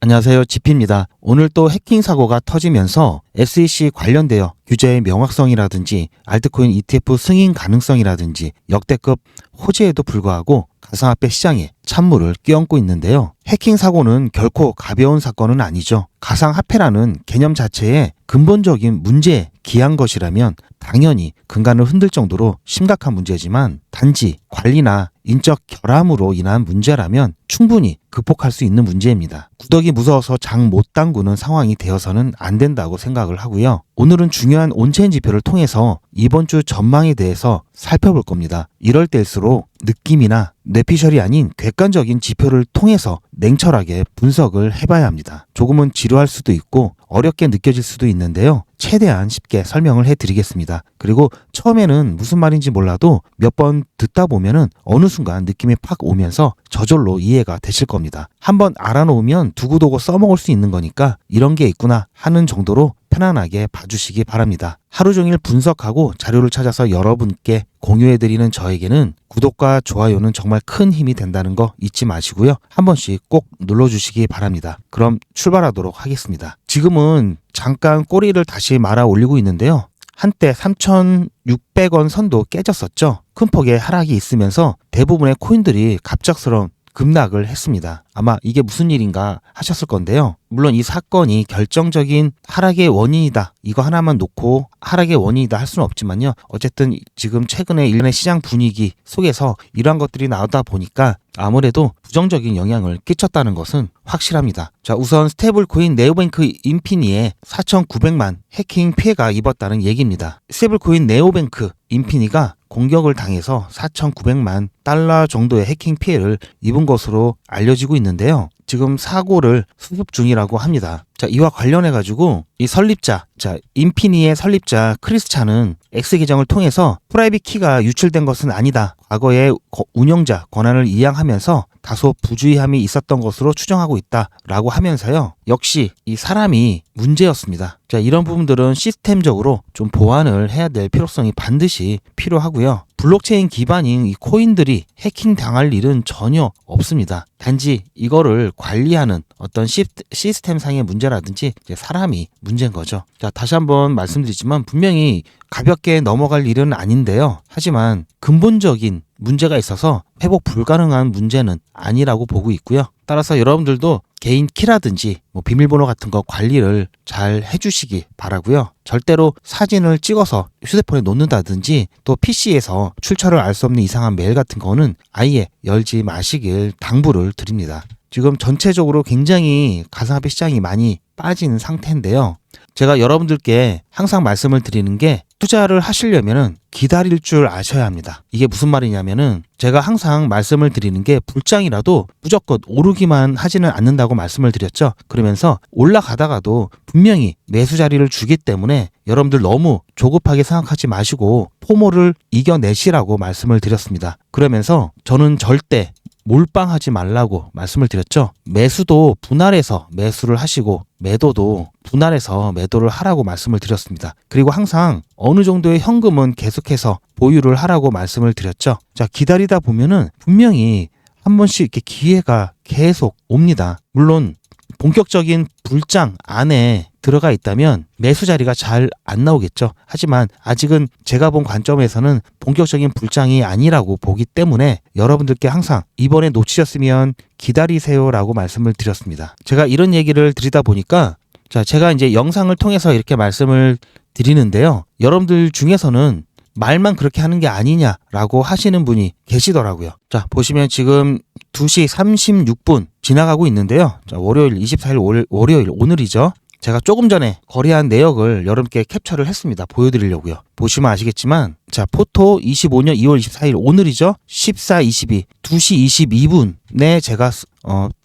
안녕하세요. 지피입니다. 오늘 또 해킹 사고가 터지면서 SEC 관련되어 규제의 명확성이라든지 알트코인 ETF 승인 가능성이라든지 역대급 호재에도 불구하고 가상화폐 시장에 찬물을 끼얹고 있는데요. 해킹 사고는 결코 가벼운 사건은 아니죠. 가상화폐라는 개념 자체에 근본적인 문제에 기한 것이라면 당연히 근간을 흔들 정도로 심각한 문제지만 단지 관리나 인적 결함으로 인한 문제라면 충분히 극복할 수 있는 문제입니다. 구더기 무서워서 장 못 담그는 상황이 되어서는 안 된다고 생각을 하고요. 오늘은 중요한 온체인 지표를 통해서 이번 주 전망에 대해서 살펴볼 겁니다. 이럴 때일수록 느낌이나 뇌피셜이 아닌 객관적인 지표를 통해서 냉철하게 분석을 해봐야 합니다. 조금은 지루할 수도 있고 어렵게 느껴질 수도 있는데요. 최대한 쉽게 설명을 해드리겠습니다. 그리고 처음에는 무슨 말인지 몰라도 몇 번 듣다 보면은 어느 순간 느낌이 팍 오면서 저절로 이해가 되실 겁니다. 한번 알아놓으면 두고두고 써먹을 수 있는 거니까 이런 게 있구나 하는 정도로 편안하게 봐주시기 바랍니다. 하루 종일 분석하고 자료를 찾아서 여러분께 공유해드리는 저에게는 구독과 좋아요는 정말 큰 힘이 된다는 거 잊지 마시고요. 한 번씩 꼭 눌러주시기 바랍니다. 그럼 출발하도록 하겠습니다. 지금은 잠깐 꼬리를 다시 말아 올리고 있는데요. 한때 3,600원 선도 깨졌었죠. 큰 폭의 하락이 있으면서 대부분의 코인들이 갑작스러운 급락을 했습니다. 아마 이게 무슨 일인가 하셨을 건데요. 물론 이 사건이 결정적인 하락의 원인이다. 이거 하나만 놓고 하락의 원인이다 할 수는 없지만요. 어쨌든 지금 최근에 일련의 시장 분위기 속에서 이러한 것들이 나오다 보니까 아무래도 부정적인 영향을 끼쳤다는 것은 확실합니다. 자, 우선 스테이블코인 네오뱅크 인피니에 4,900만 해킹 피해가 입었다는 얘기입니다. 스테이블코인 네오뱅크 인피니가 공격을 당해서 4,900만 달러 정도의 해킹 피해를 입은 것으로 알려지고 있는데요. 지금 사고를 수습 중이라고 합니다. 자, 이와 관련해가지고 이 설립자, 인피니의 설립자 크리스 찬은 X 계정을 통해서 프라이빗 키가 유출된 것은 아니다. 과거에 운영자 권한을 이양하면서 다소 부주의함이 있었던 것으로 추정하고 있다라고 하면서요. 역시 이 사람이 문제였습니다. 자, 이런 부분들은 시스템적으로 좀 보완을 해야 될 필요성이 반드시 필요하고요. 블록체인 기반인 이 코인들이 해킹 당할 일은 전혀 없습니다. 단지 이거를 관리하는 어떤 시스템상의 문제라든지 이제 사람이 문제인 거죠. 자, 다시 한번 말씀드리지만 분명히 가볍게 넘어갈 일은 아닌데요. 하지만 근본적인 문제가 있어서 회복 불가능한 문제는 아니라고 보고 있고요. 따라서 여러분들도 개인 키라든지 비밀번호 같은 거 관리를 잘 해주시기 바라고요. 절대로 사진을 찍어서 휴대폰에 놓는다든지 또 PC에서 출처를 알 수 없는 이상한 메일 같은 거는 아예 열지 마시길 당부를 드립니다. 지금 전체적으로 굉장히 가상화폐 시장이 많이 빠진 상태인데요. 제가 여러분들께 항상 말씀을 드리는 게 투자를 하시려면은 기다릴 줄 아셔야 합니다. 이게 무슨 말이냐면은 제가 항상 말씀을 드리는 게 불장이라도 무조건 오르기만 하지는 않는다고 말씀을 드렸죠. 그러면서 올라가다가도 분명히 매수 자리를 주기 때문에 여러분들 너무 조급하게 생각하지 마시고 포모를 이겨내시라고 말씀을 드렸습니다. 그러면서 저는 절대 몰빵하지 말라고 말씀을 드렸죠. 매수도 분할해서 매수를 하시고 매도도 분할해서 매도를 하라고 말씀을 드렸습니다. 그리고 항상 어느 정도의 현금은 계속해서 보유를 하라고 말씀을 드렸죠. 자, 기다리다 보면은 분명히 한 번씩 이렇게 기회가 계속 옵니다. 물론 본격적인 불장 안에 들어가 있다면 매수 자리가 잘 안 나오겠죠. 하지만 아직은 제가 본 관점에서는 본격적인 불장이 아니라고 보기 때문에 여러분들께 항상 이번에 놓치셨으면 기다리세요라고 말씀을 드렸습니다. 제가 이런 얘기를 드리다 보니까 제가 이제 영상을 통해서 이렇게 말씀을 드리는데요. 여러분들 중에서는 말만 그렇게 하는 게 아니냐라고 하시는 분이 계시더라고요. 자, 보시면 지금 2시 36분 지나가고 있는데요. 자, 월요일 24일 월요일 오늘이죠. 제가 조금 전에 거래한 내역을 여러분께 캡처를 했습니다. 보여드리려고요. 보시면 아시겠지만 자, 포토 25년 2월 24일 오늘이죠. 14:22 2시 22분에 제가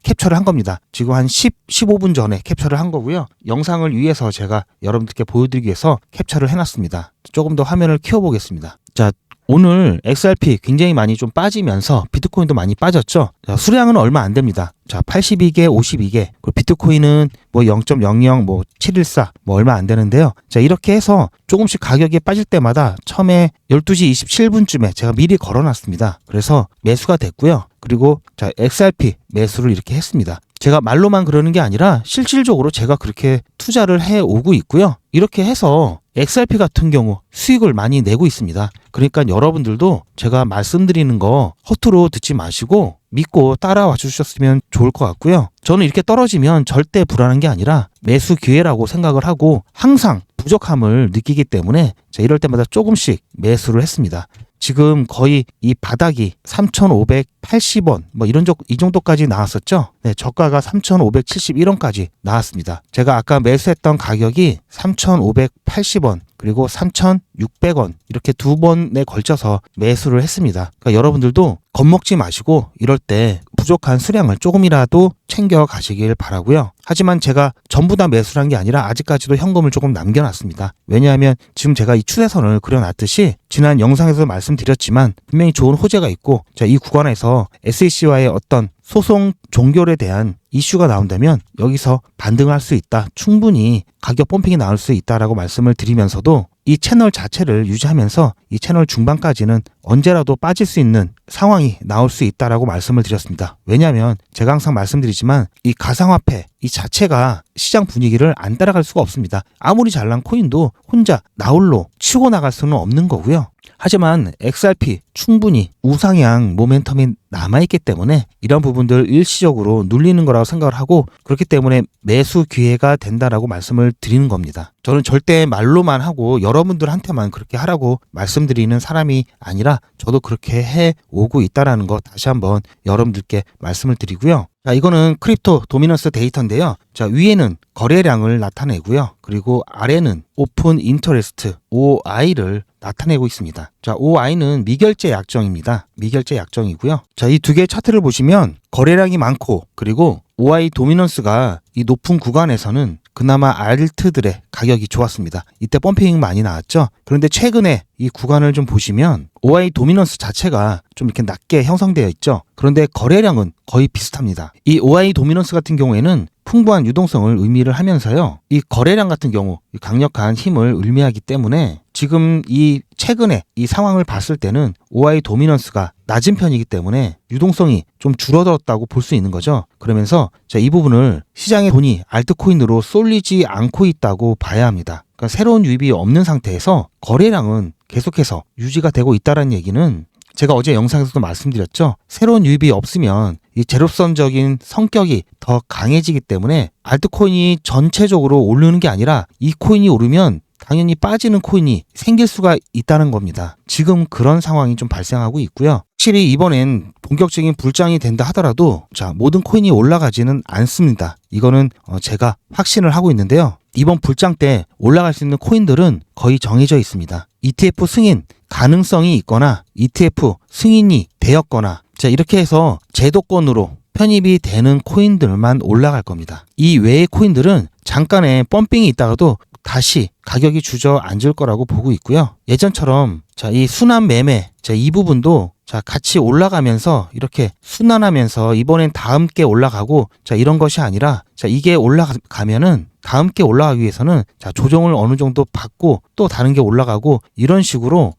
캡처를 한 겁니다. 지금 한 15분 전에 캡처를 한 거고요. 영상을 위해서 제가 여러분들께 보여드리기 위해서 capture를 해놨습니다. 조금 더 화면을 키워보겠습니다. 자, 오늘 XRP 굉장히 많이 좀 빠지면서 비트코인도 많이 빠졌죠. 자, 수량은 얼마 안 됩니다. 자, 82개, 52개. 그리고 비트코인은 0.00 714 얼마 안 되는데요. 자, 이렇게 해서 조금씩 가격이 빠질 때마다 처음에 12시 27분쯤에 제가 미리 걸어놨습니다. 그래서 매수가 됐고요. 그리고 자, XRP 매수를 이렇게 했습니다. 제가 말로만 그러는 게 아니라 실질적으로 제가 그렇게 투자를 해 오고 있고요. 이렇게 해서 XRP 같은 경우 수익을 많이 내고 있습니다. 그러니까 여러분들도 제가 말씀드리는 거 허투루 듣지 마시고 믿고 따라와 주셨으면 좋을 것 같고요. 저는 이렇게 떨어지면 절대 불안한 게 아니라 매수 기회라고 생각을 하고 항상 부족함을 느끼기 때문에 이럴 때마다 조금씩 매수를 했습니다. 지금 거의 이 바닥이 3,580원 이 정도까지 나왔었죠. 네, 저가가 3,571원까지 나왔습니다. 제가 아까 매수했던 가격이 3,580원 그리고 3,600원 이렇게 두 번에 걸쳐서 매수를 했습니다. 그러니까 여러분들도 겁먹지 마시고 이럴 때 부족한 수량을 조금이라도 챙겨 가시길 바라고요. 하지만 제가 전부 다 매수를 한 게 아니라 아직까지도 현금을 조금 남겨놨습니다. 왜냐하면 지금 제가 이 추세선을 그려놨듯이 지난 영상에서 말씀드렸지만 분명히 좋은 호재가 있고 이 구간에서 SEC와의 어떤 소송 종결에 대한 이슈가 나온다면 여기서 반등할 수 있다. 충분히 가격 펌핑이 나올 수 있다라고 말씀을 드리면서도 이 채널 자체를 유지하면서 이 채널 중반까지는 언제라도 빠질 수 있는 상황이 나올 수 있다라고 말씀을 드렸습니다. 왜냐하면 제가 항상 말씀드리지만 이 가상화폐 이 자체가 시장 분위기를 안 따라갈 수가 없습니다. 아무리 잘난 코인도 혼자 나홀로 치고 나갈 수는 없는 거고요. 하지만 XRP 충분히 우상향 모멘텀이 남아있기 때문에 이런 부분들 일시적으로 눌리는 거라고 생각을 하고 그렇기 때문에 매수 기회가 된다라고 말씀을 드리는 겁니다. 저는 절대 말로만 하고 여러분들한테만 그렇게 하라고 말씀드리는 사람이 아니라 저도 그렇게 해 오고 있다라는 거 다시 한번 여러분들께 말씀을 드리고요. 자, 이거는 크립토 도미넌스 데이터인데요. 자, 위에는 거래량을 나타내고요. 그리고 아래는 오픈 인터레스트 OI를 나타내고 있습니다. 자, OI는 미결제 약정입니다. 미결제 약정이고요. 자, 이 두 개의 차트를 보시면 거래량이 많고 그리고 OI 도미넌스가 이 높은 구간에서는 그나마 알트들의 가격이 좋았습니다. 이때 펌핑 많이 나왔죠. 그런데 최근에 이 구간을 좀 보시면 OI 도미넌스 자체가 좀 이렇게 낮게 형성되어 있죠. 그런데 거래량은 거의 비슷합니다. 이 OI 도미넌스 같은 경우에는 풍부한 유동성을 의미를 하면서요. 이 거래량 같은 경우 강력한 힘을 의미하기 때문에 지금 이 최근에 이 상황을 봤을 때는 OI 도미넌스가 낮은 편이기 때문에 유동성이 좀 줄어들었다고 볼 수 있는 거죠. 그러면서 이 부분을 시장의 돈이 알트코인으로 쏠리지 않고 있다고 봐야 합니다. 그러니까 새로운 유입이 없는 상태에서 거래량은 계속해서 유지가 되고 있다는 얘기는 제가 어제 영상에서도 말씀드렸죠. 새로운 유입이 없으면 이 제로선적인 성격이 더 강해지기 때문에 알트코인이 전체적으로 오르는 게 아니라 이 코인이 오르면 당연히 빠지는 코인이 생길 수가 있다는 겁니다. 지금 그런 상황이 좀 발생하고 있고요. 확실히 이번엔 본격적인 불장이 된다 하더라도 모든 코인이 올라가지는 않습니다. 이거는 제가 확신을 하고 있는데요. 이번 불장 때 올라갈 수 있는 코인들은 거의 정해져 있습니다. ETF 승인 가능성이 있거나 ETF 승인이 되었거나 이렇게 해서 제도권으로 편입이 되는 코인들만 올라갈 겁니다. 이 외의 코인들은 잠깐의 펌핑이 있다가도 다시 가격이 주저앉을 거라고 보고 있고요. 예전처럼 이 순환 매매 이 부분도 같이 올라가면서 이렇게 순환하면서 이번엔 다음 게 올라가고 이런 것이 아니라 이게 올라가면은 다음 게 올라가기 위해서는 조정을 어느 정도 받고 또 다른 게 올라가고 이런 식으로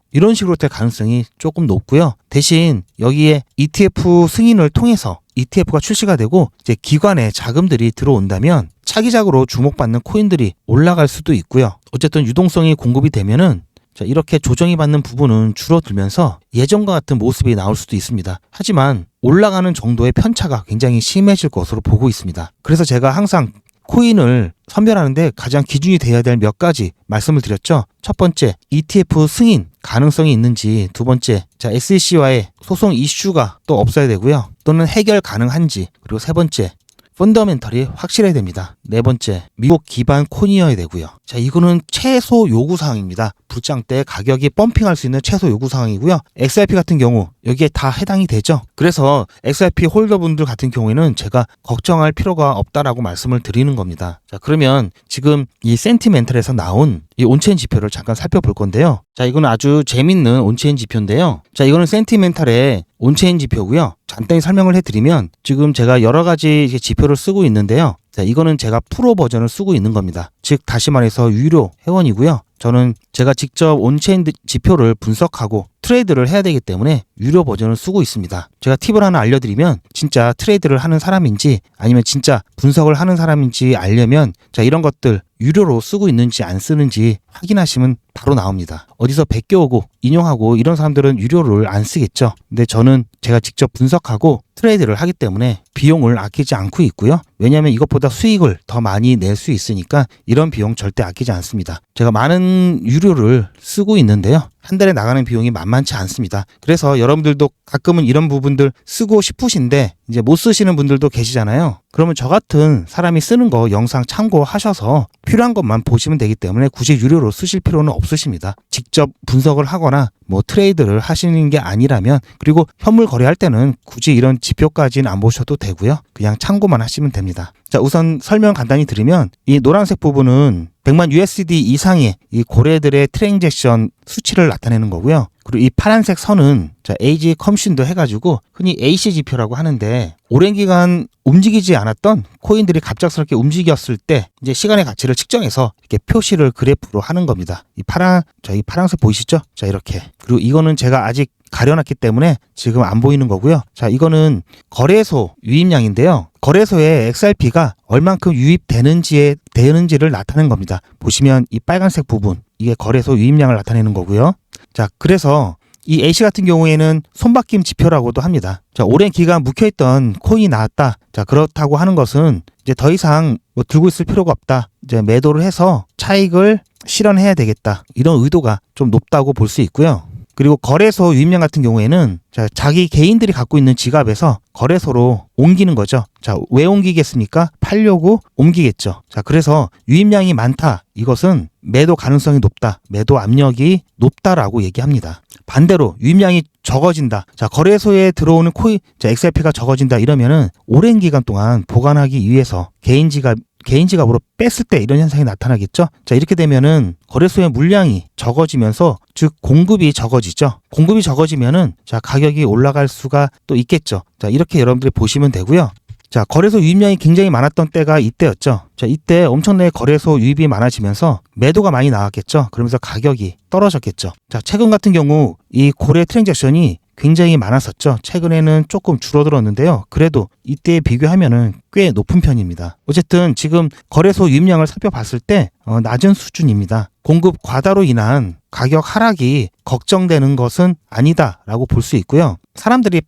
될 가능성이 조금 높고요. 대신 여기에 ETF 승인을 통해서 ETF가 출시가 되고 기관에 자금들이 들어온다면 차기작으로 주목받는 코인들이 올라갈 수도 있고요. 어쨌든 유동성이 공급이 되면은 이렇게 조정이 받는 부분은 줄어들면서 예전과 같은 모습이 나올 수도 있습니다. 하지만 올라가는 정도의 편차가 굉장히 심해질 것으로 보고 있습니다. 그래서 제가 항상 코인을 선별하는데 가장 기준이 되어야 될 몇 가지 말씀을 드렸죠. 첫 번째, ETF 승인 가능성이 있는지, 두 번째, SEC와의 소송 이슈가 또 없어야 되고요. 또는 해결 가능한지, 그리고 세 번째, 펀더멘털이 확실해야 됩니다. 네 번째, 미국 기반 코인이어야 되고요. 이거는 최소 요구사항입니다. 불장 때 가격이 펌핑할 수 있는 최소 요구사항이고요. XRP 같은 경우 여기에 다 해당이 되죠. 그래서 XRP 홀더분들 같은 경우에는 제가 걱정할 필요가 없다라고 말씀을 드리는 겁니다. 그러면 지금 이 센티멘털에서 나온 이 온체인 지표를 잠깐 살펴볼 건데요. 이거는 아주 재밌는 온체인 지표인데요. 이거는 센티멘털의 온체인 지표고요. 간단히 설명을 해드리면 지금 제가 여러 가지 지표를 쓰고 있는데요. 이거는 제가 프로 버전을 쓰고 있는 겁니다. 즉 다시 말해서 유료 회원이고요. 저는 제가 직접 온체인 지표를 분석하고 트레이드를 해야 되기 때문에 유료 버전을 쓰고 있습니다. 제가 팁을 하나 알려드리면 진짜 트레이드를 하는 사람인지 아니면 진짜 분석을 하는 사람인지 알려면 자, 이런 것들 유료로 쓰고 있는지 안 쓰는지 확인하시면 바로 나옵니다. 어디서 베껴오고 인용하고 이런 사람들은 유료를 안 쓰겠죠. 근데 저는 제가 직접 분석하고 트레이드를 하기 때문에 비용을 아끼지 않고 있고요. 왜냐하면 이것보다 수익을 더 많이 낼 수 있으니까 이런 비용 절대 아끼지 않습니다. 제가 많은 유료를 쓰고 있는데요. 한 달에 나가는 비용이 만만치 않습니다. 그래서 여러분들도 가끔은 이런 부분들 쓰고 싶으신데 이제 못 쓰시는 분들도 계시잖아요. 그러면 저 같은 사람이 쓰는 거 영상 참고하셔서 필요한 것만 보시면 되기 때문에 굳이 유료로 쓰실 필요는 없으십니다. 직접 분석을 하거나 뭐 트레이드를 하시는 게 아니라면 그리고 현물 거래할 때는 굳이 이런 지표까지는 안 보셔도 되고요. 그냥 참고만 하시면 됩니다. 자, 우선 설명 간단히 드리면 이 노란색 부분은 100만 USD 이상의 이 고래들의 트랜잭션 수치를 나타내는 거고요. 그리고 이 파란색 선은 자, AG 컴신도 해가지고 흔히 AC 지표라고 하는데 오랜 기간 움직이지 않았던 코인들이 갑작스럽게 움직였을 때 이제 시간의 가치를 측정해서 이렇게 표시를 그래프로 하는 겁니다. 이 파란색 보이시죠? 자, 이렇게. 그리고 이거는 제가 아직 가려놨기 때문에 지금 안 보이는 거고요. 자, 이거는 거래소 유입량인데요. 거래소에 XRP가 얼만큼 유입되는지를 나타내는 겁니다. 보시면 이 빨간색 부분, 이게 거래소 유입량을 나타내는 거고요. 자, 그래서 이 AC 같은 경우에는 손바뀜 지표라고도 합니다. 자, 오랜 기간 묵혀있던 코인이 나왔다. 자, 그렇다고 하는 것은 이제 더 이상 뭐 들고 있을 필요가 없다. 이제 매도를 해서 차익을 실현해야 되겠다. 이런 의도가 좀 높다고 볼 수 있고요. 그리고 거래소 유입량 같은 경우에는 자, 자기 개인들이 갖고 있는 지갑에서 거래소로 옮기는 거죠. 자, 왜 옮기겠습니까? 팔려고 옮기겠죠. 자, 그래서 유입량이 많다. 이것은 매도 가능성이 높다. 매도 압력이 높다라고 얘기합니다. 반대로 유입량이 적어진다. 자, 거래소에 들어오는 코인, 자, XRP가 적어진다. 이러면은 오랜 기간 동안 보관하기 위해서 개인 지갑으로 뺐을 때 이런 현상이 나타나겠죠. 자, 이렇게 되면은 거래소의 물량이 적어지면서 즉 공급이 적어지죠. 공급이 적어지면은 자, 가격이 올라갈 수가 또 있겠죠. 자, 이렇게 여러분들이 보시면 되고요. 자, 거래소 유입량이 굉장히 많았던 때가 이때였죠. 자, 이때 엄청나게 거래소 유입이 많아지면서 매도가 많이 나왔겠죠. 그러면서 가격이 떨어졌겠죠. 자, 최근 같은 경우 이 고래 트랜잭션이 굉장히 많았었죠. 최근에는 조금 줄어들었는데요. 그래도 이때에 비교하면은 꽤 높은 편입니다. 어쨌든 지금 거래소 유입량을 살펴봤을 때 낮은 수준입니다. 공급 과다로 인한 가격 하락이 걱정되는 것은 아니다라고 볼 수 있고요. 사람들이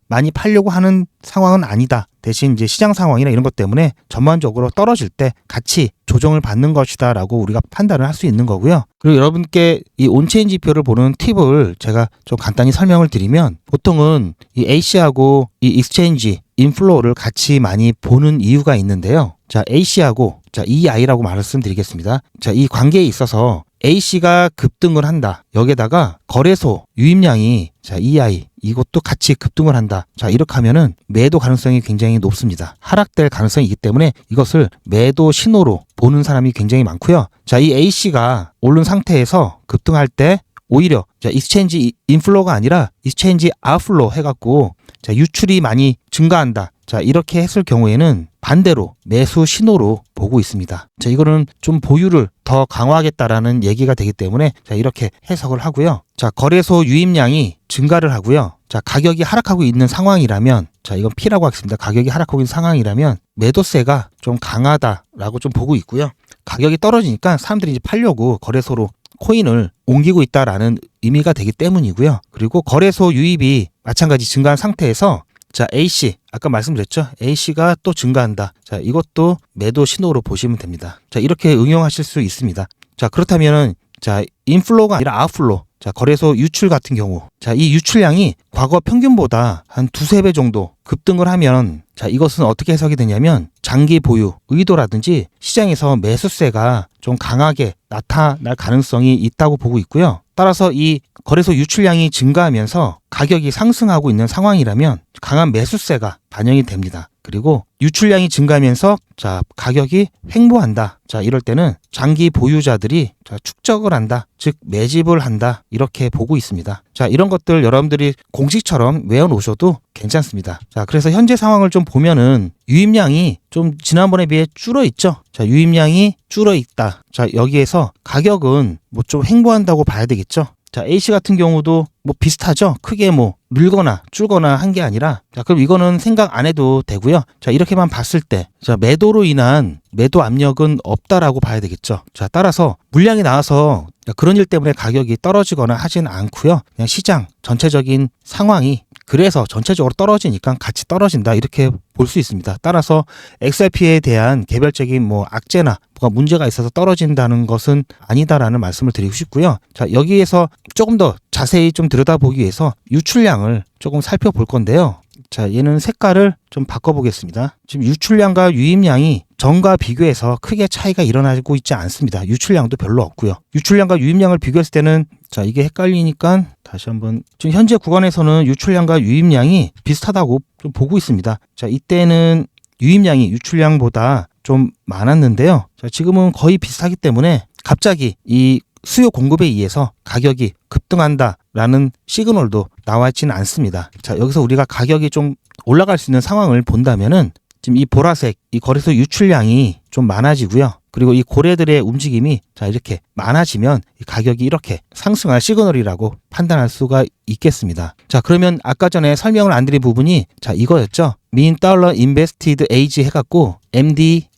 많이 팔려고 하는 상황은 아니다. 대신 이제 시장 상황이나 이런 것 때문에 전반적으로 떨어질 때 같이 조정을 받는 것이다라고 우리가 판단을 할 수 있는 거고요. 그리고 여러분께 이 온체인 지표를 보는 팁을 제가 좀 간단히 설명을 드리면 보통은 이 AC하고 이 익스체인지 인플로우를 같이 많이 보는 이유가 있는데요. 자, AC하고 자, EI라고 말씀드리겠습니다. 자, 이 관계에 있어서 A씨가 급등을 한다. 여기에다가 거래소 유입량이 자, EI 이것도 같이 급등을 한다. 자, 이렇게 하면은 매도 가능성이 굉장히 높습니다. 하락될 가능성이 있기 때문에 이것을 매도 신호로 보는 사람이 굉장히 많고요. 자, 이 A씨가 오른 상태에서 급등할 때 오히려 자, 익스체인지 인플로우가 아니라 익스체인지 아웃플로우 해갖고 자, 유출이 많이 증가한다. 자, 이렇게 했을 경우에는 반대로 매수 신호로 보고 있습니다. 자, 이거는 좀 보유를 더 강화하겠다라는 얘기가 되기 때문에 자, 이렇게 해석을 하고요. 자, 거래소 유입량이 증가를 하고요. 자, 가격이 하락하고 있는 상황이라면 자, 이건 P라고 하겠습니다. 가격이 하락하고 있는 상황이라면 매도세가 좀 강하다라고 좀 보고 있고요. 가격이 떨어지니까 사람들이 이제 팔려고 거래소로 코인을 옮기고 있다라는 의미가 되기 때문이고요. 그리고 거래소 유입이 마찬가지 증가한 상태에서 자, AC 아까 말씀드렸죠. A씨가 또 증가한다. 자, 이것도 매도 신호로 보시면 됩니다. 자, 이렇게 응용하실 수 있습니다. 자, 그렇다면은 자, 인플로우가 아니라 아웃플로우. 자, 거래소 유출 같은 경우. 자, 이 유출량이 과거 평균보다 한 두세 배 정도 급등을 하면 자, 이것은 어떻게 해석이 되냐면 장기 보유 의도라든지 시장에서 매수세가 좀 강하게 나타날 가능성이 있다고 보고 있고요. 따라서 이 거래소 유출량이 증가하면서 가격이 상승하고 있는 상황이라면 강한 매수세가 반영이 됩니다. 그리고 유출량이 증가하면서 자, 가격이 횡보한다. 자, 이럴 때는 장기 보유자들이 자, 축적을 한다. 즉 매집을 한다. 이렇게 보고 있습니다. 자, 이런 것들 여러분들이 공식처럼 외워놓으셔도 괜찮습니다. 자, 그래서 현재 상황을 좀 보면은 유입량이 좀 지난번에 비해 줄어 있죠. 자, 유입량이 줄어 있다. 자, 여기에서 가격은 뭐 좀 횡보한다고 봐야 되겠죠. 자, AC 같은 경우도 뭐 비슷하죠. 크게 뭐 늘거나 줄거나 한 게 아니라, 자, 그럼 이거는 생각 안 해도 되고요. 자, 이렇게만 봤을 때, 자, 매도로 인한 매도 압력은 없다라고 봐야 되겠죠. 자, 따라서 물량이 나와서 그런 일 때문에 가격이 떨어지거나 하진 않고요. 그냥 시장 전체적인 상황이 그래서 전체적으로 떨어지니까 같이 떨어진다, 이렇게 볼 수 있습니다. 따라서 XRP에 대한 개별적인 뭐 악재나 뭐가 문제가 있어서 떨어진다는 것은 아니다라는 말씀을 드리고 싶고요. 자, 여기에서 조금 더 자세히 좀 들여다보기 위해서 유출량을 조금 살펴볼 건데요. 자, 얘는 색깔을 좀 바꿔보겠습니다. 지금 유출량과 유입량이 전과 비교해서 크게 차이가 일어나고 있지 않습니다. 유출량도 별로 없고요. 유출량과 유입량을 비교했을 때는, 자, 이게 헷갈리니까 다시 한번, 지금 현재 구간에서는 유출량과 유입량이 비슷하다고 좀 보고 있습니다. 자, 이때는 유입량이 유출량보다 좀 많았는데요. 자, 지금은 거의 비슷하기 때문에 갑자기 이 수요 공급에 의해서 가격이 급등한다라는 시그널도 나와 있지는 않습니다. 자, 여기서 우리가 가격이 좀 올라갈 수 있는 상황을 본다면은 지금 이 보라색 이 거래소 유출량이 좀 많아지고요. 그리고 이 고래들의 움직임이, 자, 이렇게 많아지면 이 가격이 이렇게 상승할 시그널이라고 판단할 수가 있겠습니다. 자, 그러면 아까 전에 설명을 안 드린 부분이, 자, 이거였죠. Mean Dollar Invested Age 해갖고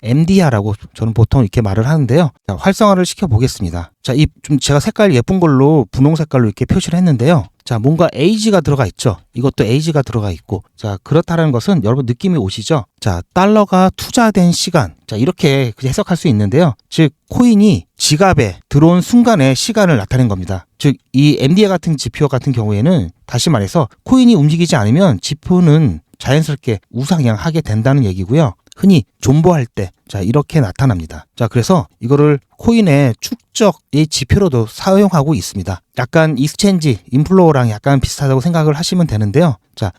MDR라고 저는 보통 이렇게 말을 하는데요. 자, 활성화를 시켜보겠습니다. 자, 이 좀 제가 색깔 예쁜 걸로 분홍 색깔로 이렇게 표시를 했는데요. 자, 뭔가 age가 들어가 있죠. 이것도 age가 들어가 있고, 자, 그렇다는 것은 여러분 느낌이 오시죠? 자, 달러가 투자된 시간, 자, 이렇게 해석할 수 있는데요. 즉, 코인이 지갑에 들어온 순간의 시간을 나타낸 겁니다. 즉, 이 MDA 같은 지표 같은 경우에는 다시 말해서 코인이 움직이지 않으면 지표는 자연스럽게 우상향하게 된다는 얘기고요. 흔히 존버할 때, 자, 이렇게 나타납니다. 자, 그래서 이거를 코인의 축적의 지표로도 사용하고 있습니다. 약간 익스체인지 인플로우랑 약간 비슷하다고 생각을 하시면 되는데요. 자,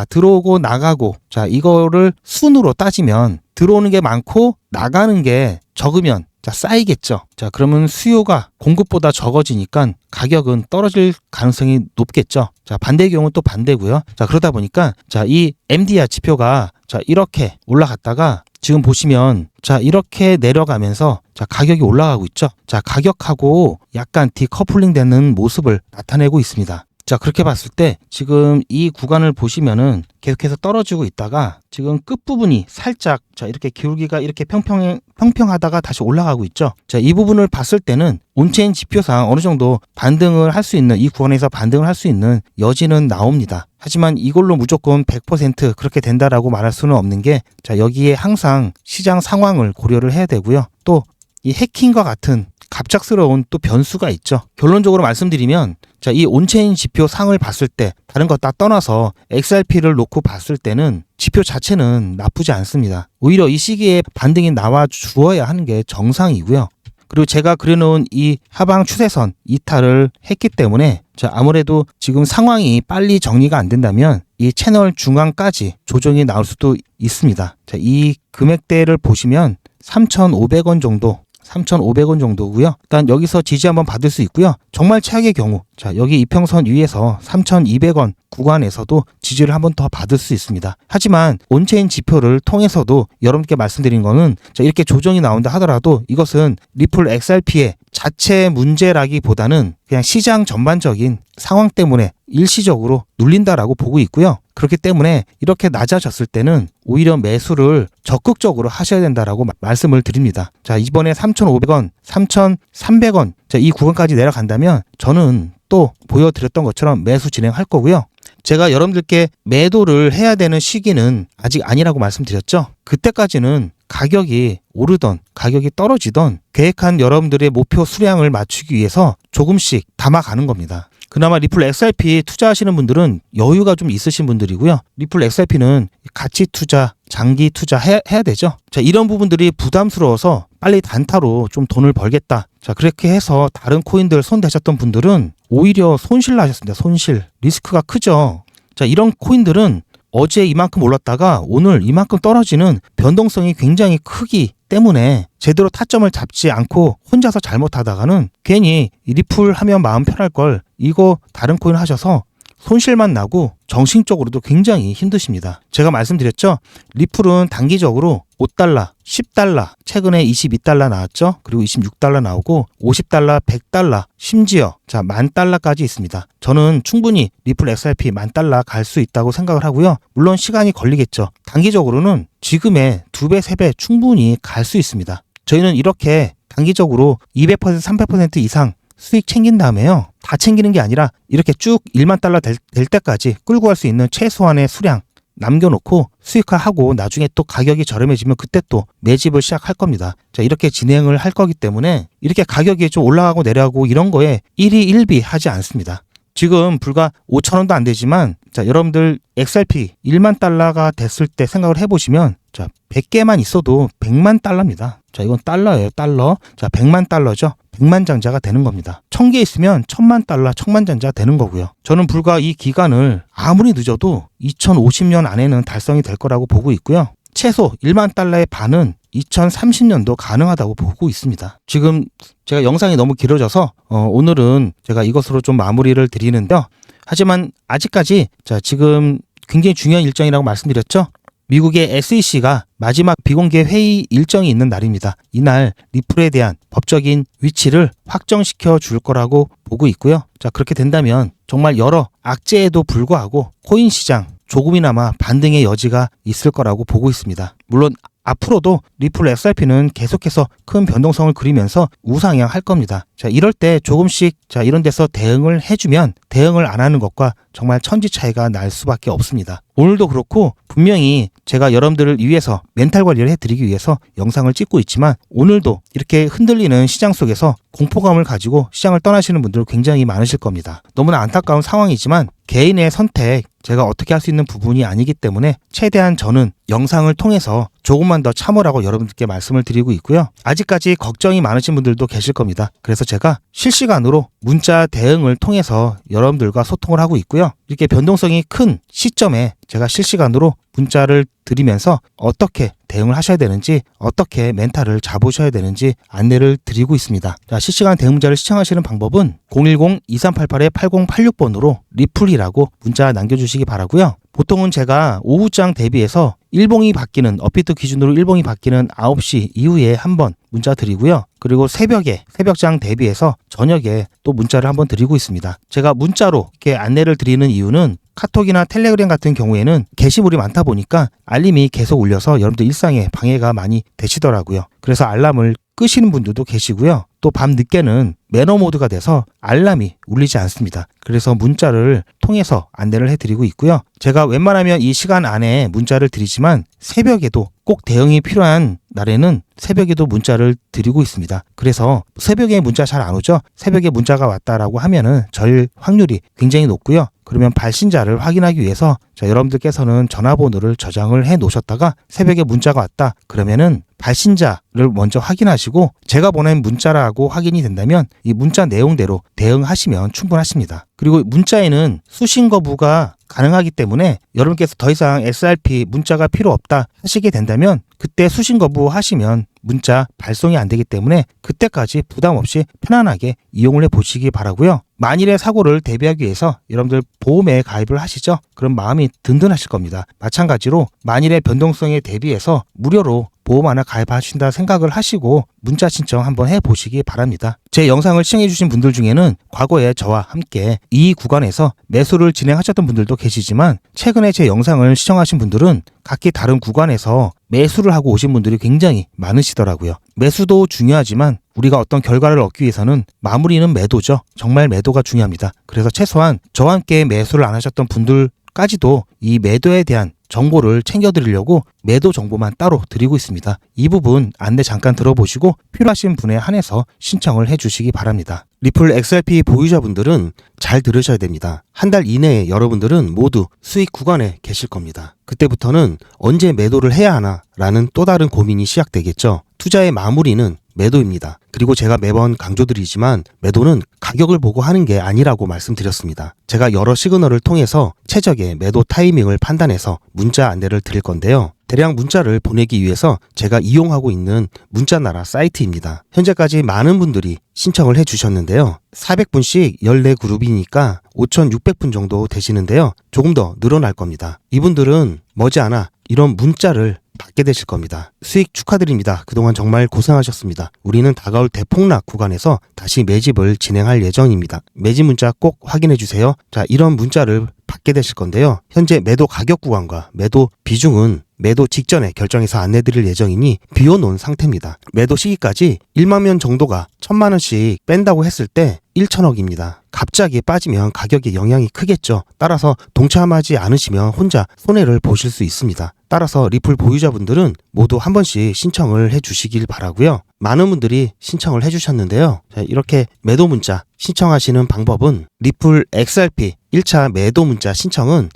들어오고 나가고, 자, 이거를 순으로 따지면 들어오는 게 많고 나가는 게 적으면, 자, 쌓이겠죠. 자, 그러면 수요가 공급보다 적어지니까 가격은 떨어질 가능성이 높겠죠. 자, 반대의 경우는 또 반대고요. 자, 그러다 보니까, 자, 이 MDR 지표가, 자, 이렇게 올라갔다가 지금 보시면, 자, 이렇게 내려가면서, 자, 가격이 올라가고 있죠. 자, 가격하고 약간 디커플링 되는 모습을 나타내고 있습니다. 자, 그렇게 봤을 때 지금 이 구간을 보시면은 계속해서 떨어지고 있다가 지금 끝부분이 살짝, 자, 이렇게 기울기가 이렇게 평평하다가 다시 올라가고 있죠. 자, 이 부분을 봤을 때는 온체인 지표상 어느 정도 반등을 할 수 있는, 이 구간에서 반등을 할 수 있는 여지는 나옵니다. 하지만 이걸로 무조건 100% 그렇게 된다라고 말할 수는 없는 게, 자, 여기에 항상 시장 상황을 고려를 해야 되고요. 또 이 해킹과 같은 갑작스러운 또 변수가 있죠. 결론적으로 말씀드리면, 자, 이 온체인 지표 상을 봤을 때 다른 거 다 떠나서 XRP를 놓고 봤을 때는 지표 자체는 나쁘지 않습니다. 오히려 이 시기에 반등이 나와 주어야 하는 게 정상이고요. 그리고 제가 그려놓은 이 하방 추세선 이탈을 했기 때문에, 자, 아무래도 지금 상황이 빨리 정리가 안 된다면 이 채널 중앙까지 조정이 나올 수도 있습니다. 자, 이 금액대를 보시면 3,500원 정도, 3,500원 정도고요. 일단 여기서 지지 한번 받을 수 있고요. 정말 최악의 경우, 자, 여기 이평선 위에서 3,200원 구간에서도 지지를 한번 더 받을 수 있습니다. 하지만 온체인 지표를 통해서도 여러분께 말씀드린 거는, 자, 이렇게 조정이 나온다 하더라도 이것은 리플 XRP의 자체 문제라기보다는 그냥 시장 전반적인 상황 때문에 일시적으로 눌린다라고 보고 있고요. 그렇기 때문에 이렇게 낮아졌을 때는 오히려 매수를 적극적으로 하셔야 된다라고 말씀을 드립니다. 자, 이번에 3,500원, 3,300원, 자, 이 구간까지 내려간다면 저는 또 보여드렸던 것처럼 매수 진행할 거고요. 제가 여러분들께 매도를 해야 되는 시기는 아직 아니라고 말씀드렸죠. 그때까지는 가격이 오르던 가격이 떨어지던 계획한 여러분들의 목표 수량을 맞추기 위해서 조금씩 담아가는 겁니다. 그나마 리플 XRP 투자하시는 분들은 여유가 좀 있으신 분들이고요. 리플 XRP는 가치 투자, 장기 투자 해야 되죠. 자, 이런 부분들이 부담스러워서 빨리 단타로 좀 돈을 벌겠다. 자, 그렇게 해서 다른 코인들 손대셨던 분들은 오히려 손실 나셨습니다. 손실. 리스크가 크죠. 자, 이런 코인들은 어제 이만큼 올랐다가 오늘 이만큼 떨어지는 변동성이 굉장히 크기 때문에 제대로 타점을 잡지 않고 혼자서 잘못하다가는 괜히 리플 하면 마음 편할 걸, 이거 다른 코인 하셔서 손실만 나고 정신적으로도 굉장히 힘드십니다. 제가 말씀드렸죠? 리플은 단기적으로 $5, $10, 최근에 $22 나왔죠? 그리고 $26 나오고 $50, $100, 심지어 자 $10,000까지 있습니다. 저는 충분히 리플 XRP $10,000 갈 수 있다고 생각을 하고요. 물론 시간이 걸리겠죠. 단기적으로는 지금의 2배, 3배 충분히 갈 수 있습니다. 저희는 이렇게 단기적으로 200%, 300% 이상 수익 챙긴 다음에요. 다 챙기는 게 아니라 이렇게 쭉 $10,000 될 때까지 끌고 갈 수 있는 최소한의 수량 남겨놓고 수익화하고 나중에 또 가격이 저렴해지면 그때 또 매집을 시작할 겁니다. 자, 이렇게 진행을 할 거기 때문에 이렇게 가격이 좀 올라가고 내려가고 이런 거에 일희일비 하지 않습니다. 지금 불과 5,000원도 안 되지만 자, 여러분들 XRP $10,000가 됐을 때 생각을 해보시면 자, 100개만 있어도 $10,000,000입니다. 자, 이건 달러예요, 달러. 자, $10,000,000죠. 100만 장자가 되는 겁니다. 1000개 있으면 $10,000,000, 1000만 장자 되는 거고요. 저는 불과 이 기간을 아무리 늦어도 2050년 안에는 달성이 될 거라고 보고 있고요. 최소 $10,000,000의 반은 2030년도 가능하다고 보고 있습니다. 지금 제가 영상이 너무 길어져서 오늘은 제가 이것으로 좀 마무리를 드리는데요. 하지만 아직까지 자, 지금 굉장히 중요한 일정이라고 말씀드렸죠. 미국의 SEC가 마지막 비공개 회의 일정이 있는 날입니다. 이날 리플에 대한 법적인 위치를 확정시켜 줄 거라고 보고 있고요. 자, 그렇게 된다면 정말 여러 악재에도 불구하고 코인 시장 조금이나마 반등의 여지가 있을 거라고 보고 있습니다. 물론 앞으로도 리플 XRP는 계속해서 큰 변동성을 그리면서 우상향할 겁니다. 자, 이럴 때 조금씩 자, 이런 데서 대응을 해주면 대응을 안 하는 것과 정말 천지 차이가 날 수밖에 없습니다. 오늘도 그렇고 분명히 제가 여러분들을 위해서 멘탈 관리를 해드리기 위해서 영상을 찍고 있지만 오늘도 이렇게 흔들리는 시장 속에서 공포감을 가지고 시장을 떠나시는 분들 굉장히 많으실 겁니다. 너무나 안타까운 상황이지만 개인의 선택, 제가 어떻게 할 수 있는 부분이 아니기 때문에 최대한 저는 영상을 통해서 조금만 더 참으라고 여러분들께 말씀을 드리고 있고요. 아직까지 걱정이 많으신 분들도 계실 겁니다. 그래서 제가 실시간으로 문자 대응을 통해서 여러분들과 소통을 하고 있고요. 이렇게 변동성이 큰 시점에 제가 실시간으로 문자를 드리면서 어떻게 대응을 하셔야 되는지 어떻게 멘탈을 잡으셔야 되는지 안내를 드리고 있습니다. 자, 실시간 대응 문자를 시청하시는 방법은 010-2388-8086번으로 리플이라고 문자 남겨주시기 바라고요. 보통은 제가 오후장 대비해서 일봉이 바뀌는 업비트 기준으로 일봉이 바뀌는 9시 이후에 한번 문자 드리고요. 그리고 새벽장 대비해서 저녁에 또 문자를 한번 드리고 있습니다. 제가 문자로 이렇게 안내를 드리는 이유는 카톡이나 텔레그램 같은 경우에는 게시물이 많다 보니까 알림이 계속 울려서 여러분들 일상에 방해가 많이 되시더라고요. 그래서 알람을 끄시는 분들도 계시고요. 또 밤 늦게는 매너 모드가 돼서 알람이 울리지 않습니다. 그래서 문자를 통해서 안내를 해드리고 있고요. 제가 웬만하면 이 시간 안에 문자를 드리지만 새벽에도 꼭 대응이 필요한 날에는 새벽에도 문자를 드리고 있습니다. 그래서 새벽에 문자 잘 안 오죠? 새벽에 문자가 왔다라고 하면은 절 확률이 굉장히 높고요. 그러면 발신자를 확인하기 위해서 여러분들께서는 전화번호를 저장을 해 놓으셨다가 새벽에 문자가 왔다 그러면은 발신자를 먼저 확인하시고 제가 보낸 문자라고 확인이 된다면 이 문자 내용대로 대응하시면 충분하십니다. 그리고 문자에는 수신 거부가 가능하기 때문에 여러분께서 더 이상 SRP 문자가 필요 없다 하시게 된다면 그때 수신 거부 하시면 문자 발송이 안 되기 때문에 그때까지 부담 없이 편안하게 이용을 해보시기 바라고요. 만일의 사고를 대비하기 위해서 여러분들 보험에 가입을 하시죠? 그럼 마음이 든든하실 겁니다. 마찬가지로 만일의 변동성에 대비해서 무료로 보험 하나 가입하신다 생각을 하시고 문자 신청 한번 해보시기 바랍니다. 제 영상을 시청해주신 분들 중에는 과거에 저와 함께 이 구간에서 매수를 진행하셨던 분들도 계시지만 최근에 제 영상을 시청하신 분들은 각기 다른 구간에서 매수를 하고 오신 분들이 굉장히 많으시더라고요. 매수도 중요하지만 우리가 어떤 결과를 얻기 위해서는 마무리는 매도죠. 정말 매도가 중요합니다. 그래서 최소한 저와 함께 매수를 안 하셨던 분들까지도 이 매도에 대한 정보를 챙겨드리려고 매도 정보만 따로 드리고 있습니다. 이 부분 안내 잠깐 들어보시고 필요하신 분에 한해서 신청을 해주시기 바랍니다. 리플 XRP 보유자분들은 잘 들으셔야 됩니다. 한 달 이내에 여러분들은 모두 수익 구간에 계실 겁니다. 그때부터는 언제 매도를 해야 하나 라는 또 다른 고민이 시작되겠죠. 투자의 마무리는 매도입니다. 그리고 제가 매번 강조드리지만 매도는 가격을 보고 하는 게 아니라고 말씀드렸습니다. 제가 여러 시그널을 통해서 최적의 매도 타이밍을 판단해서 문자 안내를 드릴 건데요. 대량 문자를 보내기 위해서 제가 이용하고 있는 문자나라 사이트입니다. 현재까지 많은 분들이 신청을 해주셨는데요. 400분씩 14그룹이니까 5,600분 정도 되시는데요. 조금 더 늘어날 겁니다. 이분들은 머지않아 이런 문자를 받게 되실 겁니다. 수익 축하드립니다. 그동안 정말 고생하셨습니다. 우리는 다가올 대폭락 구간에서 다시 매집을 진행할 예정입니다. 매집 문자 꼭 확인해 주세요. 자, 이런 문자를 받게 되실 건데요. 현재 매도 가격 구간과 매도 비중은 매도 직전에 결정해서 안내드릴 예정이니 비워놓은 상태입니다. 매도 시기까지 1만 명 정도가 1,000만 원씩 뺀다고 했을 때 1천억입니다. 갑자기 빠지면 가격에 영향이 크겠죠. 따라서 동참하지 않으시면 혼자 손해를 보실 수 있습니다. 따라서 리플 보유자분들은 모두 한 번씩 신청을 해주시길 바라고요. 많은 분들이 신청을 해주셨는데요. 자, 이렇게 매도 문자 신청하시는 방법은 리플 XRP 1차 매도 문자 신청은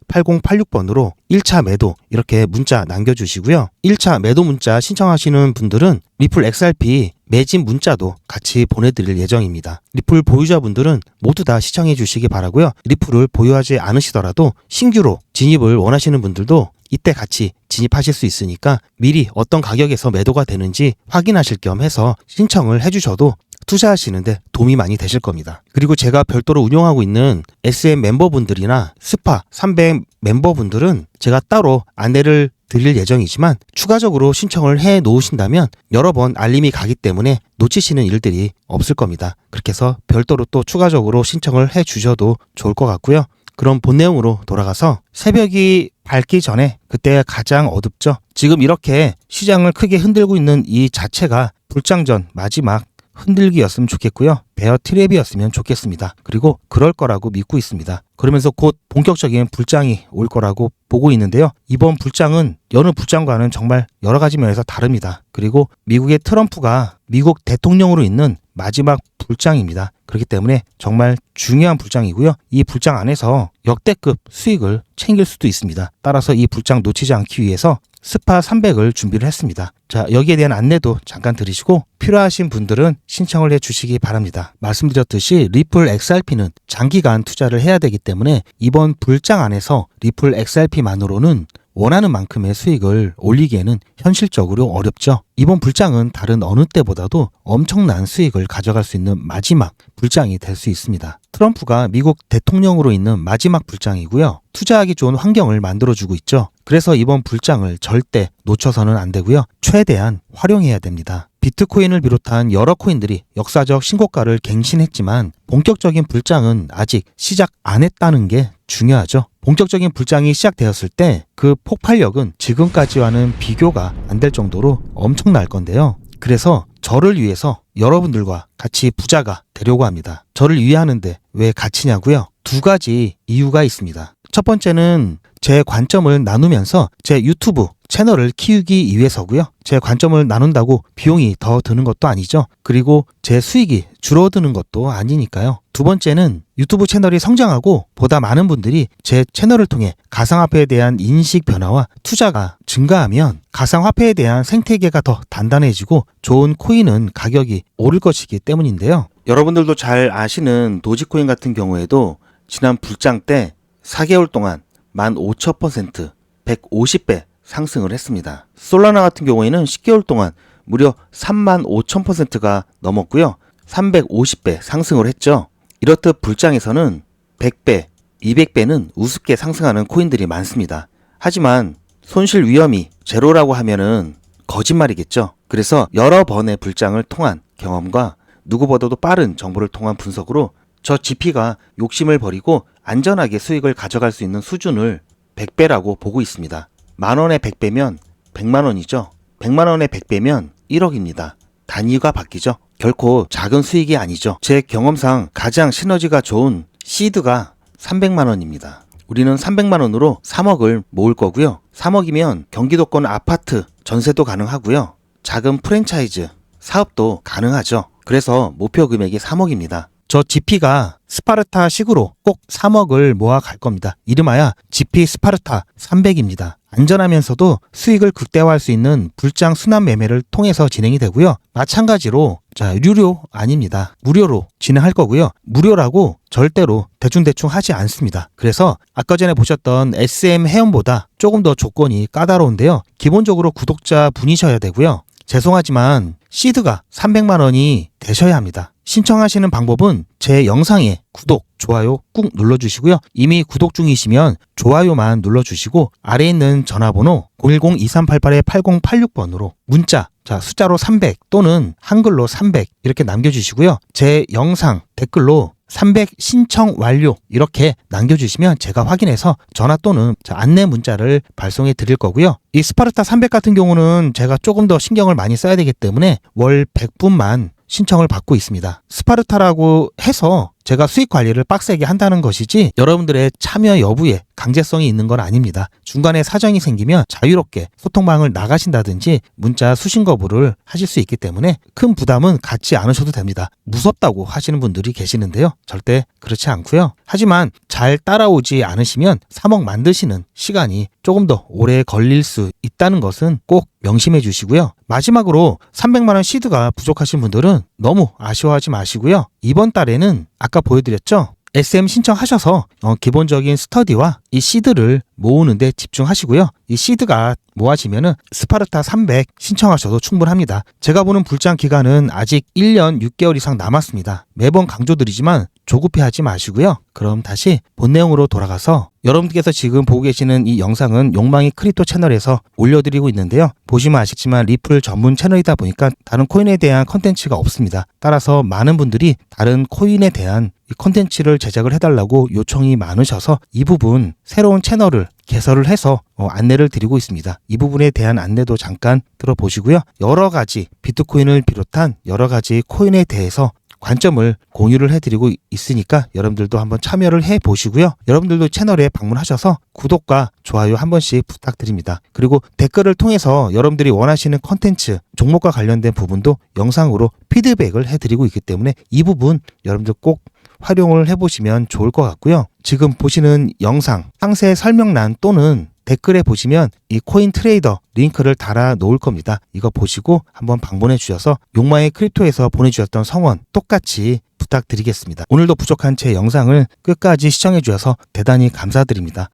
010-2388-8086번으로 1차 매도 이렇게 문자 남겨주시고요. 1차 매도 문자 신청하시는 분들은 리플 XRP 매집 문자도 같이 보내드릴 예정입니다. 리플 보유자분들은 모두 다 시청해 주시기 바라고요. 리플을 보유하지 않으시더라도 신규로 진입을 원하시는 분들도 이때 같이 진입하실 수 있으니까 미리 어떤 가격에서 매도가 되는지 확인하실 겸 해서 신청을 해주셔도 투자하시는데 도움이 많이 되실 겁니다. 그리고 제가 별도로 운영하고 있는 SM 멤버분들이나 스파 300 멤버분들은 제가 따로 안내를 드릴 예정이지만 추가적으로 신청을 해 놓으신다면 여러 번 알림이 가기 때문에 놓치시는 일들이 없을 겁니다. 그렇게 해서 별도로 또 추가적으로 신청을 해 주셔도 좋을 것 같고요. 그럼 본 내용으로 돌아가서 새벽이 밝기 전에 그때가 가장 어둡죠. 지금 이렇게 시장을 크게 흔들고 있는 이 자체가 불장 전 마지막 흔들기였으면 좋겠고요. 베어 트랩이었으면 좋겠습니다. 그리고 그럴 거라고 믿고 있습니다. 그러면서 곧 본격적인 불장이 올 거라고 보고 있는데요. 이번 불장은 여느 불장과는 정말 여러 가지 면에서 다릅니다. 그리고 미국의 트럼프가 미국 대통령으로 있는 마지막 불장입니다. 그렇기 때문에 정말 중요한 불장이고요. 이 불장 안에서 역대급 수익을 챙길 수도 있습니다. 따라서 이 불장 놓치지 않기 위해서 스파 300을 준비를 했습니다. 자, 여기에 대한 안내도 잠깐 들으시고 필요하신 분들은 신청을 해 주시기 바랍니다. 말씀드렸듯이 리플 XRP는 장기간 투자를 해야 되기 때문에 이번 불장 안에서 리플 XRP만으로는 원하는 만큼의 수익을 올리기에는 현실적으로 어렵죠. 이번 불장은 다른 어느 때보다도 엄청난 수익을 가져갈 수 있는 마지막 불장이 될 수 있습니다. 트럼프가 미국 대통령으로 있는 마지막 불장이고요. 투자하기 좋은 환경을 만들어주고 있죠. 그래서 이번 불장을 절대 놓쳐서는 안 되고요. 최대한 활용해야 됩니다. 비트코인을 비롯한 여러 코인들이 역사적 신고가를 갱신했지만 본격적인 불장은 아직 시작 안 했다는 게 중요하죠. 본격적인 불장이 시작되었을 때 그 폭발력은 지금까지와는 비교가 안 될 정도로 엄청날 건데요. 그래서 저를 위해서 여러분들과 같이 부자가 되려고 합니다. 저를 위하는데 왜 같이냐고요? 두 가지 이유가 있습니다. 첫 번째는 제 관점을 나누면서 제 유튜브 채널을 키우기 위해서고요. 제 관점을 나눈다고 비용이 더 드는 것도 아니죠. 그리고 제 수익이 줄어드는 것도 아니니까요. 두 번째는 유튜브 채널이 성장하고 보다 많은 분들이 제 채널을 통해 가상화폐에 대한 인식 변화와 투자가 증가하면 가상화폐에 대한 생태계가 더 단단해지고 좋은 코인은 가격이 오를 것이기 때문인데요. 여러분들도 잘 아시는 도지코인 같은 경우에도 지난 불장 때 4개월 동안 15,000%, 150배 상승을 했습니다. 솔라나 같은 경우에는 10개월 동안 무려 35,000%가 넘었고요. 350배 상승을 했죠. 이렇듯 불장에서는 100배, 200배는 우습게 상승하는 코인들이 많습니다. 하지만 손실 위험이 제로라고 하면은 거짓말이겠죠. 그래서 여러 번의 불장을 통한 경험과 누구보다도 빠른 정보를 통한 분석으로 저 GP가 욕심을 버리고 안전하게 수익을 가져갈 수 있는 수준을 100배라고 보고 있습니다. 만원에 100배면 100만원이죠. 100만원에 100배면 1억입니다. 단위가 바뀌죠. 결코 작은 수익이 아니죠. 제 경험상 가장 시너지가 좋은 시드가 300만원입니다. 우리는 300만원으로 3억을 모을 거고요. 3억이면 경기도권 아파트 전세도 가능하고요. 작은 프랜차이즈 사업도 가능하죠. 그래서 목표 금액이 3억입니다. 저 GP가 스파르타식으로 꼭 3억을 모아 갈 겁니다. 이름하여 GP 스파르타 300입니다. 안전하면서도 수익을 극대화할 수 있는 불장 순환 매매를 통해서 진행이 되고요. 마찬가지로 유료 아닙니다. 무료로 진행할 거고요. 무료라고 절대로 대충대충 하지 않습니다. 그래서 아까 전에 보셨던 SM 회원보다 조금 더 조건이 까다로운데요. 기본적으로 구독자 분이셔야 되고요. 죄송하지만 시드가 300만 원이 되셔야 합니다. 신청하시는 방법은 제 영상에 구독, 좋아요 꾹 눌러주시고요. 이미 구독 중이시면 좋아요만 눌러주시고 아래에 있는 전화번호 010-2388-8086번으로 문자 숫자로 300 또는 한글로 300 이렇게 남겨주시고요. 제 영상 댓글로 300 신청 완료 이렇게 남겨주시면 제가 확인해서 전화 또는 안내 문자를 발송해 드릴 거고요. 이 스파르타 300 같은 경우는 제가 조금 더 신경을 많이 써야 되기 때문에 월 100분만 신청을 받고 있습니다. 스파르타라고 해서 제가 수익 관리를 빡세게 한다는 것이지 여러분들의 참여 여부에 강제성이 있는 건 아닙니다. 중간에 사정이 생기면 자유롭게 소통방을 나가신다든지 문자 수신 거부를 하실 수 있기 때문에 큰 부담은 갖지 않으셔도 됩니다. 무섭다고 하시는 분들이 계시는데요. 절대 그렇지 않고요. 하지만 잘 따라오지 않으시면 3억 만드시는 시간이 조금 더 오래 걸릴 수 있다는 것은 꼭 명심해 주시고요. 마지막으로 300만 원 시드가 부족하신 분들은 너무 아쉬워하지 마시고요. 이번 달에는 아까 보여드렸죠? SM 신청하셔서 기본적인 스터디와 이 시드를 모으는데 집중하시고요. 이 시드가 모아지면은 스파르타 300 신청하셔도 충분합니다. 제가 보는 불장 기간은 아직 1년 6개월 이상 남았습니다. 매번 강조드리지만 조급해하지 마시고요. 그럼 다시 본 내용으로 돌아가서 여러분께서 지금 보고 계시는 이 영상은 욕망의 크립토 채널에서 올려드리고 있는데요. 보시면 아시겠지만 리플 전문 채널이다 보니까 다른 코인에 대한 컨텐츠가 없습니다. 따라서 많은 분들이 다른 코인에 대한 이 컨텐츠를 제작을 해달라고 요청이 많으셔서 이 부분 새로운 채널을 개설을 해서 안내를 드리고 있습니다. 이 부분에 대한 안내도 잠깐 들어보시고요. 여러 가지 비트코인을 비롯한 여러 가지 코인에 대해서 관점을 공유를 해드리고 있으니까 여러분들도 한번 참여를 해보시고요. 여러분들도 채널에 방문하셔서 구독과 좋아요 한 번씩 부탁드립니다. 그리고 댓글을 통해서 여러분들이 원하시는 컨텐츠, 종목과 관련된 부분도 영상으로 피드백을 해드리고 있기 때문에 이 부분 여러분들 꼭 활용을 해보시면 좋을 것 같고요. 지금 보시는 영상 상세 설명란 또는 댓글에 보시면 이 코인 트레이더 링크를 달아 놓을 겁니다. 이거 보시고 한번 방문해 주셔서 욕망의 크립토에서 보내주셨던 성원 똑같이 부탁드리겠습니다. 오늘도 부족한 제 영상을 끝까지 시청해 주셔서 대단히 감사드립니다.